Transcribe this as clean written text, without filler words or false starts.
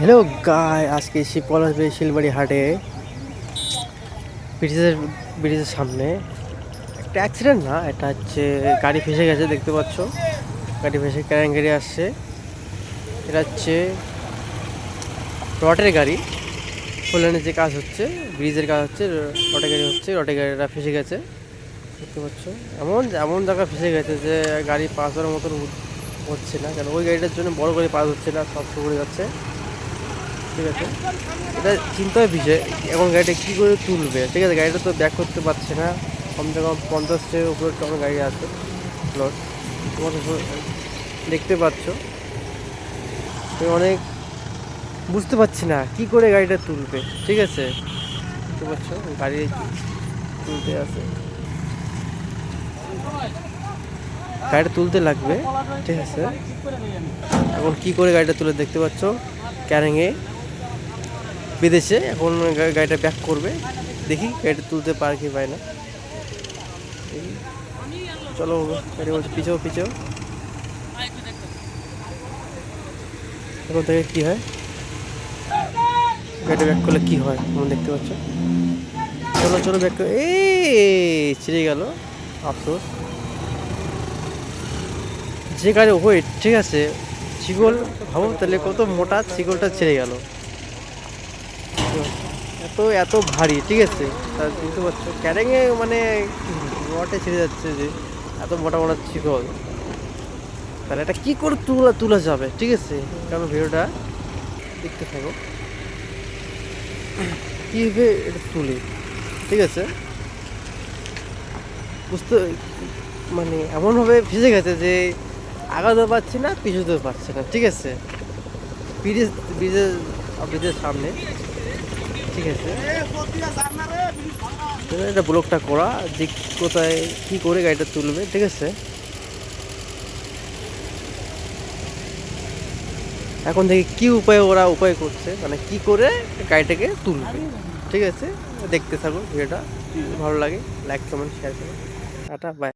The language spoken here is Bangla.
হ্যালো গাই, আজকে এসে পলাশবে শিলবাড়ি হাটে ব্রিজের সামনে একটা অ্যাক্সিডেন্ট না, এটা হচ্ছে গাড়ি ফেসে গেছে, দেখতে পাচ্ছ। গাড়ি ফেসে ক্যারেন গাড়ি আসছে। এটা হচ্ছে রটের গাড়ি, ফোলানের যে কাজ হচ্ছে, ব্রিজের কাজ হচ্ছে, রটে গাড়ি হচ্ছে, রটে গাড়িটা ফেসে গেছে, দেখতে পাচ্ছ। এমন এমন জায়গা ফেসে গেছে যে গাড়ি পাস হওয়ার মতন হচ্ছে না, কেন ওই গাড়িটার জন্য বড় গাড়ি পাস হচ্ছে না, সব করে যাচ্ছে। ঠিক আছে, এটা চিন্তার বিষয়। এখন গাড়িটা কী করে তুলবে? ঠিক আছে, গাড়িটা তো ব্যাক করতে পারছে না। কমসে কম 50-এর উপরে টন গাড়ি আছে লোড, তোমার দেখতে পাচ্ছ। অনেক বুঝতে পারছি না কী করে গাড়িটা তুলবে। ঠিক আছে, বুঝতে পারছো, গাড়ি তুলতে আছে, গাড়িটা তুলতে লাগবে। ঠিক আছে, এখন কী করে গাড়িটা তুলে, দেখতে পাচ্ছ ক্যারেঙে বিদেশে। এখন গাড়িটা ব্যাক করবে, দেখি গাড়িটা তুলতে পারে কি পায় না। চলো, গাড়ি বলছে পিছাও পিছাও। এখন থেকে কী হয়, গাড়িটা ব্যাক করলে কী হয় তুমি দেখতে পাচ্ছ। চলো চলো ব্যাক করে, এই ছিঁড়ে গেল, আফসোস। যে গাড়ি ওয়েট, ঠিক আছে, শিকল ভাবো তাহলে কত মোটা, শিকলটা ছিঁড়ে গেল। এত এত ভারী, ঠিক আছে, তার বুঝতে পারছো ক্যারেঙে মানে রটে ছিঁড়ে যাচ্ছে যে এত মোটা মোটা শিকল। তাহলে এটা কী করে তোলা যাবে? ঠিক আছে, কারণ ভিডিওটা দেখতে থাকো কীভাবে এটা তুলে। ঠিক আছে, বুঝতে মানে এমনভাবে ফেসে গেছে যে আগাতেও পারছি না, পিছুতেও পারছে না। ঠিক আছে, ব্রিজের ব্রিজের ব্রিজের সামনে। ঠিক আছে, এটা ব্লকটা করা যে কোথায় কী করে গাড়িটা তুলবে। ঠিক আছে, এখন থেকে কী উপায় ওরা উপায় করছে, মানে কি করে গাড়িটাকে তুলবে। ঠিক আছে, দেখতে থাকো ভিডিওটা, ভালো লাগে লাইক কমেন্ট শেয়ার করো। Tata bye.